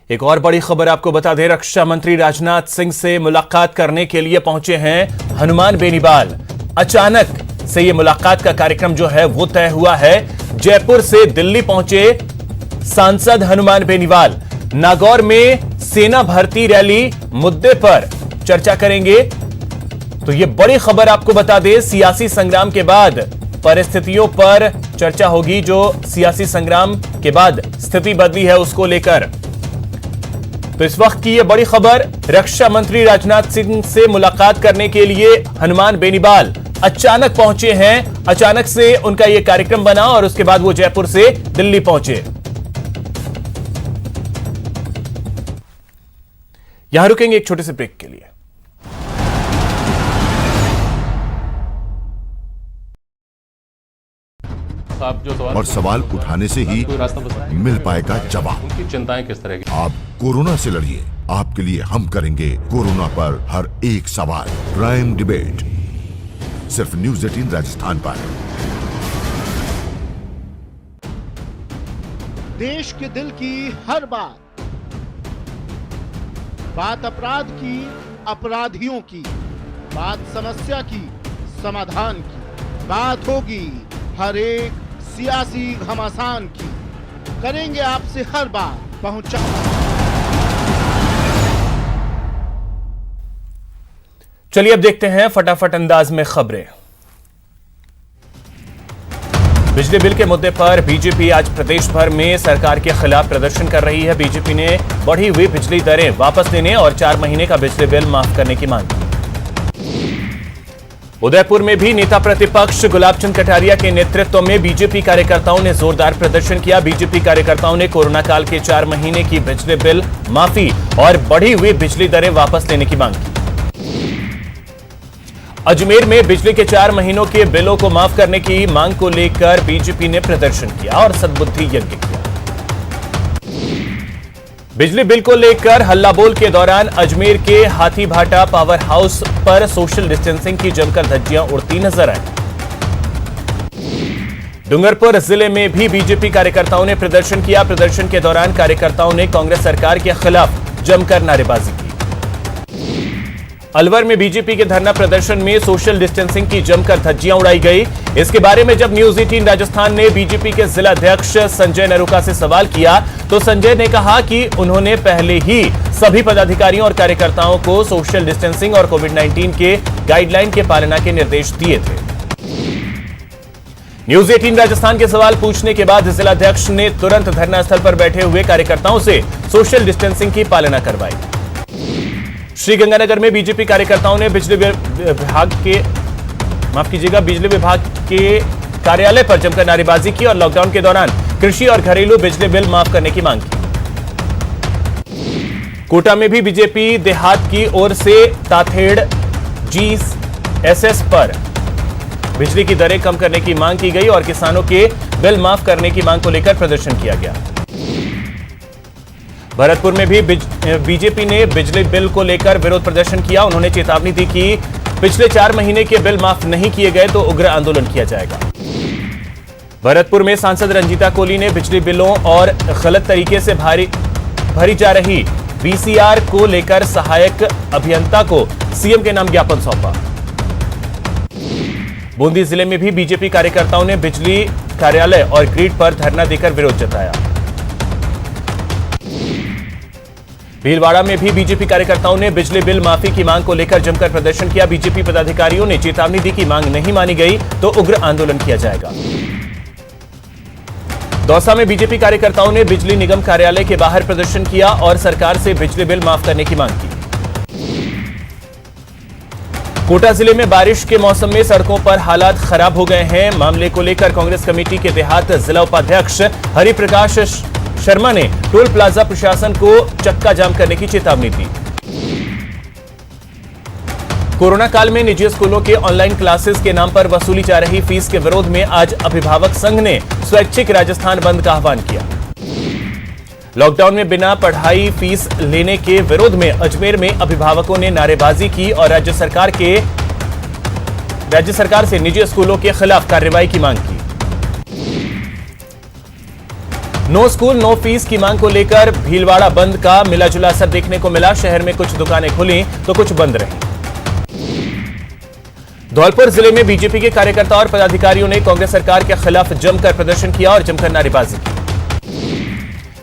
एक और बड़ी खबर आपको बता दें, रक्षा मंत्री राजनाथ सिंह से मुलाकात करने के लिए पहुंचे हैं हनुमान बेनीवाल। अचानक से ये मुलाकात का कार्यक्रम जो है वो तय हुआ है। जयपुर से दिल्ली पहुंचे सांसद हनुमान बेनीवाल। नागौर में सेना भर्ती रैली मुद्दे पर चर्चा करेंगे। तो ये बड़ी खबर आपको बता दें, सियासी संग्राम के बाद परिस्थितियों पर चर्चा होगी। जो सियासी संग्राम के बाद स्थिति बदली है उसको लेकर। तो इस वक्त की यह बड़ी खबर, रक्षा मंत्री राजनाथ सिंह से मुलाकात करने के लिए हनुमान बेनीवाल अचानक पहुंचे हैं। अचानक से उनका यह कार्यक्रम बना और उसके बाद वो जयपुर से दिल्ली पहुंचे। यहां रुकेंगे एक छोटे से ब्रेक के लिए। और सवाल उठाने से ही मिल पाएगा जवाब। उनकी चिंताएं किस तरह की? आप कोरोना से लड़िए, आपके लिए हम करेंगे कोरोना पर हर एक सवाल। प्राइम डिबेट सिर्फ न्यूज़ 18 राजस्थान पर। देश के दिल की हर बात अपराध की, अपराधियों की, बात समस्या की, समाधान की, बात होगी हर एक सियासी घमासान की। करेंगे आपसे हर बात पहुंचा। चलिए अब देखते हैं फटाफट अंदाज में खबरें। बिजली बिल के मुद्दे पर बीजेपी आज प्रदेश भर में सरकार के खिलाफ प्रदर्शन कर रही है। बीजेपी ने बढ़ी हुई बिजली दरें वापस लेने और 4 महीने का बिजली बिल माफ करने की मांग की। उदयपुर में भी नेता प्रतिपक्ष गुलाब चंद कटारिया के नेतृत्व में बीजेपी कार्यकर्ताओं ने जोरदार प्रदर्शन किया। बीजेपी कार्यकर्ताओं ने कोरोना काल के 4 महीने की बिजली बिल माफी और बढ़ी हुई बिजली दरें वापस लेने की मांग की। अजमेर में बिजली के 4 महीनों के बिलों को माफ करने की मांग को लेकर बीजेपी ने प्रदर्शन किया और सद्बुद्धि यज्ञ किया। बिजली बिल को लेकर हल्लाबोल के दौरान अजमेर के हाथीभाटा पावर हाउस पर सोशल डिस्टेंसिंग की जमकर धज्जियां उड़ती नजर आई। डूंगरपुर जिले में भी बीजेपी कार्यकर्ताओं ने प्रदर्शन किया। प्रदर्शन के दौरान कार्यकर्ताओं ने कांग्रेस सरकार के खिलाफ जमकर नारेबाजी की। अलवर में बीजेपी के धरना प्रदर्शन में सोशल डिस्टेंसिंग की जमकर धज्जियां उड़ाई गई। इसके बारे में जब न्यूज़ 18 राजस्थान ने बीजेपी के जिला अध्यक्ष संजय नरूका से सवाल किया तो संजय ने कहा कि उन्होंने पहले ही सभी पदाधिकारियों और कार्यकर्ताओं को सोशल डिस्टेंसिंग और कोविड-19 के गाइडलाइन के पालना के निर्देश दिए थे। न्यूज़ 18 राजस्थान के सवाल पूछने के बाद जिला अध्यक्ष ने तुरंत धरना स्थल पर बैठे हुए कार्यकर्ताओं से सोशल डिस्टेंसिंग की पालना करवाई। श्रीगंगानगर में बीजेपी कार्यकर्ताओं ने बिजली विभाग के कार्यालय पर जमकर नारेबाजी की और लॉकडाउन के दौरान कृषि और घरेलू बिजली बिल माफ करने की मांग की। कोटा में भी बीजेपी देहात की ओर से ताथेड़ GSS पर बिजली की दरें कम करने की मांग की गई और किसानों के बिल माफ करने की मांग को लेकर प्रदर्शन किया गया। भरतपुर में भी बीजेपी ने बिजली बिल को लेकर विरोध प्रदर्शन किया। उन्होंने चेतावनी दी कि पिछले 4 महीने के बिल माफ नहीं किए गए तो उग्र आंदोलन किया जाएगा। भरतपुर में सांसद रंजीता कोली ने बिजली बिलों और गलत तरीके से भरी जा रही VCR को लेकर सहायक अभियंता को सीएम के नाम ज्ञापन सौंपा। बूंदी जिले में भी बीजेपी कार्यकर्ताओं ने बिजली कार्यालय और ग्रिड पर धरना देकर विरोध जताया। भीलवाड़ा में भी बीजेपी कार्यकर्ताओं ने बिजली बिल माफी की मांग को लेकर जमकर प्रदर्शन किया। बीजेपी पदाधिकारियों ने चेतावनी दी कि मांग नहीं मानी गई तो उग्र आंदोलन किया जाएगा। दौसा में बीजेपी कार्यकर्ताओं ने बिजली निगम कार्यालय के बाहर प्रदर्शन किया और सरकार से बिजली बिल माफ करने की मांग की। कोटा जिले में बारिश के मौसम में सड़कों पर हालात खराब हो गए हैं। मामले को लेकर कांग्रेस कमेटी के देहात जिला उपाध्यक्ष हरिप्रकाश शर्मा ने टोल प्लाजा प्रशासन को चक्का जाम करने की चेतावनी दी। कोरोना काल में निजी स्कूलों के ऑनलाइन क्लासेस के नाम पर वसूली जा रही फीस के विरोध में आज अभिभावक संघ ने स्वैच्छिक राजस्थान बंद का आह्वान किया। लॉकडाउन में बिना पढ़ाई फीस लेने के विरोध में अजमेर में अभिभावकों ने नारेबाजी की और राज्य सरकार से निजी स्कूलों के खिलाफ कार्रवाई की मांग की। नो स्कूल नो फीस की मांग को लेकर भीलवाड़ा बंद का मिलाजुला असर देखने को मिला। शहर में कुछ दुकानें खुली तो कुछ बंद रहीं। धौलपुर जिले में बीजेपी के कार्यकर्ता और पदाधिकारियों ने कांग्रेस सरकार के खिलाफ जमकर प्रदर्शन किया और जमकर नारेबाजी की।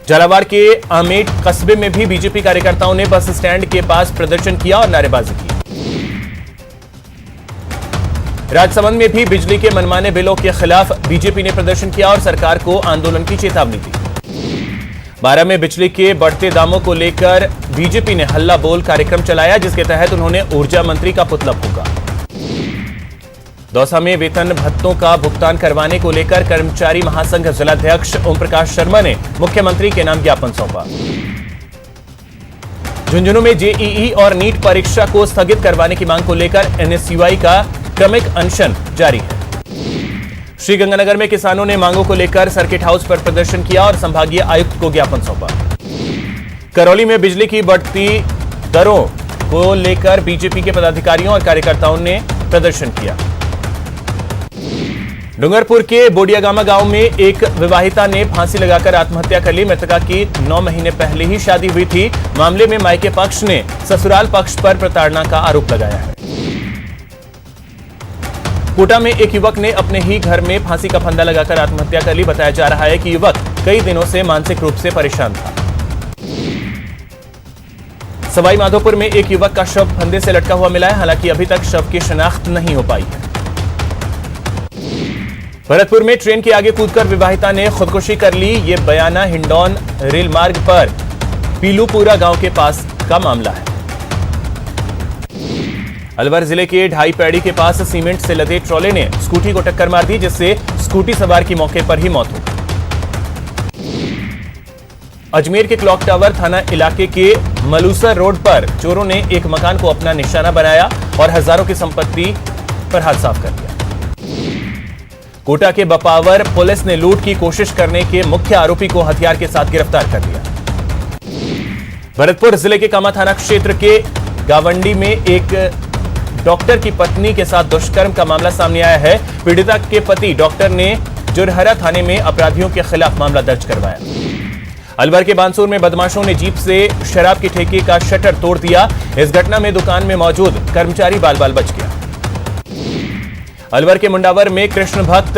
झालावाड़ के आमेट कस्बे में भी बीजेपी कार्यकर्ताओं ने बस स्टैंड के पास प्रदर्शन किया और नारेबाजी की। राजसमंद में भी बिजली के मनमाने बिलों के खिलाफ बीजेपी ने प्रदर्शन किया और सरकार को आंदोलन की चेतावनी दी। बारां में बिजली के बढ़ते दामों को लेकर बीजेपी ने हल्ला बोल कार्यक्रम चलाया, जिसके तहत उन्होंने ऊर्जा मंत्री का पुतला फूंका। दौसा में वेतन भत्तों का भुगतान करवाने को लेकर कर्मचारी महासंघ जिलाध्यक्ष ओम प्रकाश शर्मा ने मुख्यमंत्री के नाम ज्ञापन सौंपा। झुंझुनू में जेईई और नीट परीक्षा को स्थगित करवाने की मांग को लेकर एनएसयूआई का क्रमिक अनशन जारी है। श्रीगंगानगर में किसानों ने मांगों को लेकर सर्किट हाउस पर प्रदर्शन किया और संभागीय आयुक्त को ज्ञापन सौंपा। करौली में बिजली की बढ़ती दरों को लेकर बीजेपी के पदाधिकारियों और कार्यकर्ताओं ने प्रदर्शन किया। डूंगरपुर के बोडियागामा गांव में एक विवाहिता ने फांसी लगाकर आत्महत्या कर ली। मृतका की 9 महीने पहले ही शादी हुई थी। मामले में मायके पक्ष ने ससुराल पक्ष पर प्रताड़ना का आरोप लगाया है। कोटा में एक युवक ने अपने ही घर में फांसी का फंदा लगाकर आत्महत्या कर ली। बताया जा रहा है कि युवक कई दिनों से मानसिक रूप से परेशान था। सवाई माधोपुर में एक युवक का शव फंदे से लटका हुआ मिला है। हालांकि अभी तक शव की शिनाख्त नहीं हो पाई है। भरतपुर में ट्रेन के आगे कूदकर विवाहिता ने खुदकुशी कर ली। ये बयाना हिंडौन रेल मार्ग पर पीलूपुरा गांव के पास का मामला है। अलवर जिले के ढाई पैड़ी के पास सीमेंट से लदे ट्रॉले ने स्कूटी को टक्कर मार दी, जिससे स्कूटी सवार की मौके पर ही मौत हो गई। अजमेर के क्लॉक टावर थाना इलाके के मलूसर रोड पर चोरों ने एक मकान को अपना निशाना बनाया और हजारों की संपत्ति पर हाथ साफ कर दिया। कोटा के बपावर पुलिस ने लूट की कोशिश करने के मुख्य आरोपी को हथियार के साथ गिरफ्तार कर लिया। भरतपुर जिले के कामा थाना क्षेत्र के गावंडी में एक डॉक्टर की पत्नी के साथ दुष्कर्म का मामला सामने आया है। पीड़िता के पति डॉक्टर ने जुरहरा थाने में अपराधियों के खिलाफ मामला दर्ज करवाया। अलवर के बानसूर में बदमाशों ने जीप से शराब के ठेके का शटर तोड़ दिया। इस घटना में दुकान में मौजूद कर्मचारी बाल बाल बच गया। अलवर के मुंडावर में कृष्ण भक्त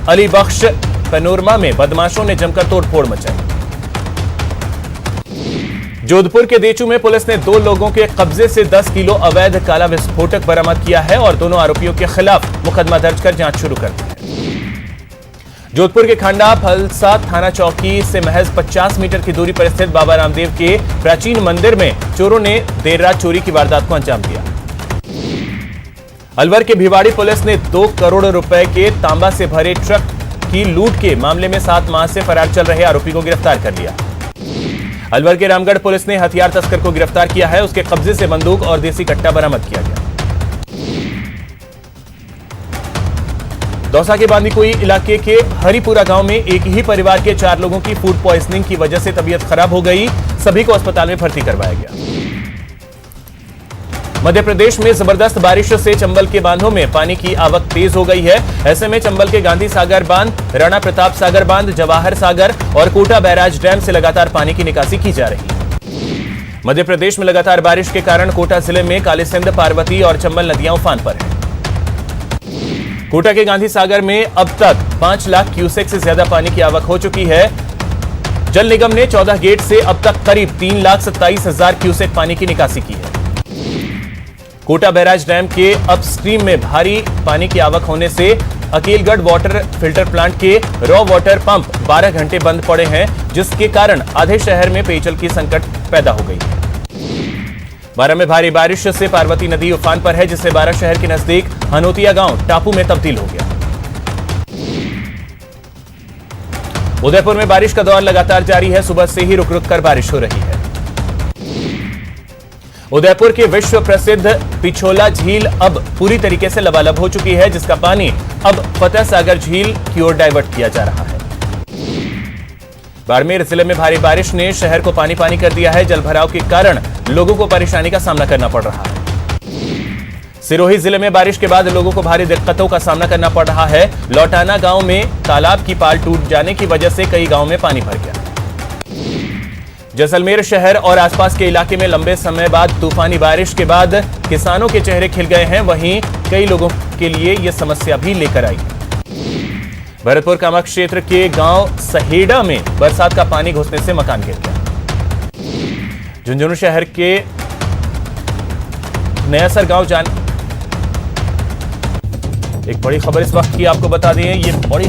अली बख्श पैनोरमा में बदमाशों ने जमकर तोड़फोड़ मचाई। जोधपुर के देचू में पुलिस ने 2 लोगों के कब्जे से 10 किलो अवैध काला विस्फोटक बरामद किया है और दोनों आरोपियों के खिलाफ मुकदमा दर्ज कर जांच शुरू कर दी है। जोधपुर के खांडा फलसा थाना चौकी से महज 50 मीटर की दूरी पर स्थित बाबा रामदेव के प्राचीन मंदिर में चोरों ने देर रात चोरी की वारदात को अंजाम दिया। अलवर के भिवाड़ी पुलिस ने 2 करोड़ रुपए के तांबा से भरे ट्रक की लूट के मामले में 7 माह से फरार चल रहे आरोपी को गिरफ्तार कर लिया। अलवर के रामगढ़ पुलिस ने हथियार तस्कर को गिरफ्तार किया है। उसके कब्जे से बंदूक और देसी कट्टा बरामद किया गया। दौसा के बांदीकुई इलाके के हरिपुरा गांव में एक ही परिवार के 4 लोगों की फूड पॉइजनिंग की वजह से तबीयत खराब हो गई। सभी को अस्पताल में भर्ती करवाया गया। मध्य प्रदेश में जबरदस्त बारिश से चंबल के बांधों में पानी की आवक तेज हो गई है। ऐसे में चंबल के गांधी सागर बांध, राणा प्रताप सागर बांध, जवाहर सागर और कोटा बैराज डैम से लगातार पानी की निकासी की जा रही है। मध्य प्रदेश में लगातार बारिश के कारण कोटा जिले में कालीसिंध, पार्वती और चंबल नदियां उफान पर हैं। कोटा के गांधी सागर में अब तक 5 लाख क्यूसेक से ज्यादा पानी की आवक हो चुकी है। जल निगम ने 14 गेट से अब तक करीब 3,27,000 क्यूसेक पानी की निकासी की है। कोटा बैराज डैम के अपस्ट्रीम में भारी पानी की आवक होने से अकेलगढ़ वाटर फिल्टर प्लांट के रॉ वाटर पंप 12 घंटे बंद पड़े हैं, जिसके कारण आधे शहर में पेयजल की संकट पैदा हो गई है। बारां में भारी बारिश से पार्वती नदी उफान पर है, जिससे बारां शहर के नजदीक हनोतिया गांव टापू में तब्दील हो गया। उदयपुर में बारिश का दौर लगातार जारी है। सुबह से ही रुक रुक कर बारिश हो रही है। उदयपुर के विश्व प्रसिद्ध पिछोला झील अब पूरी तरीके से लबालब हो चुकी है, जिसका पानी अब फतेह सागर झील की ओर डाइवर्ट किया जा रहा है। बाड़मेर जिले में भारी बारिश ने शहर को पानी पानी कर दिया है। जलभराव के कारण लोगों को परेशानी का सामना करना पड़ रहा है। सिरोही जिले में बारिश के बाद लोगों को भारी दिक्कतों का सामना करना पड़ रहा है। लौटाना गांव में तालाब की पाल टूट जाने की वजह से कई गांव में पानी भर गया। जैसलमेर शहर और आसपास के इलाके में लंबे समय बाद तूफानी बारिश के बाद किसानों के चेहरे खिल गए हैं। वहीं कई लोगों के लिए यह समस्या भी लेकर आई। भरतपुर कामा क्षेत्र के गांव सहेड़ा में बरसात का पानी घुसने से मकान गिर गया। झुंझुनू शहर के नयासर गांव एक बड़ी खबर इस वक्त की आपको बता दें। ये बड़ी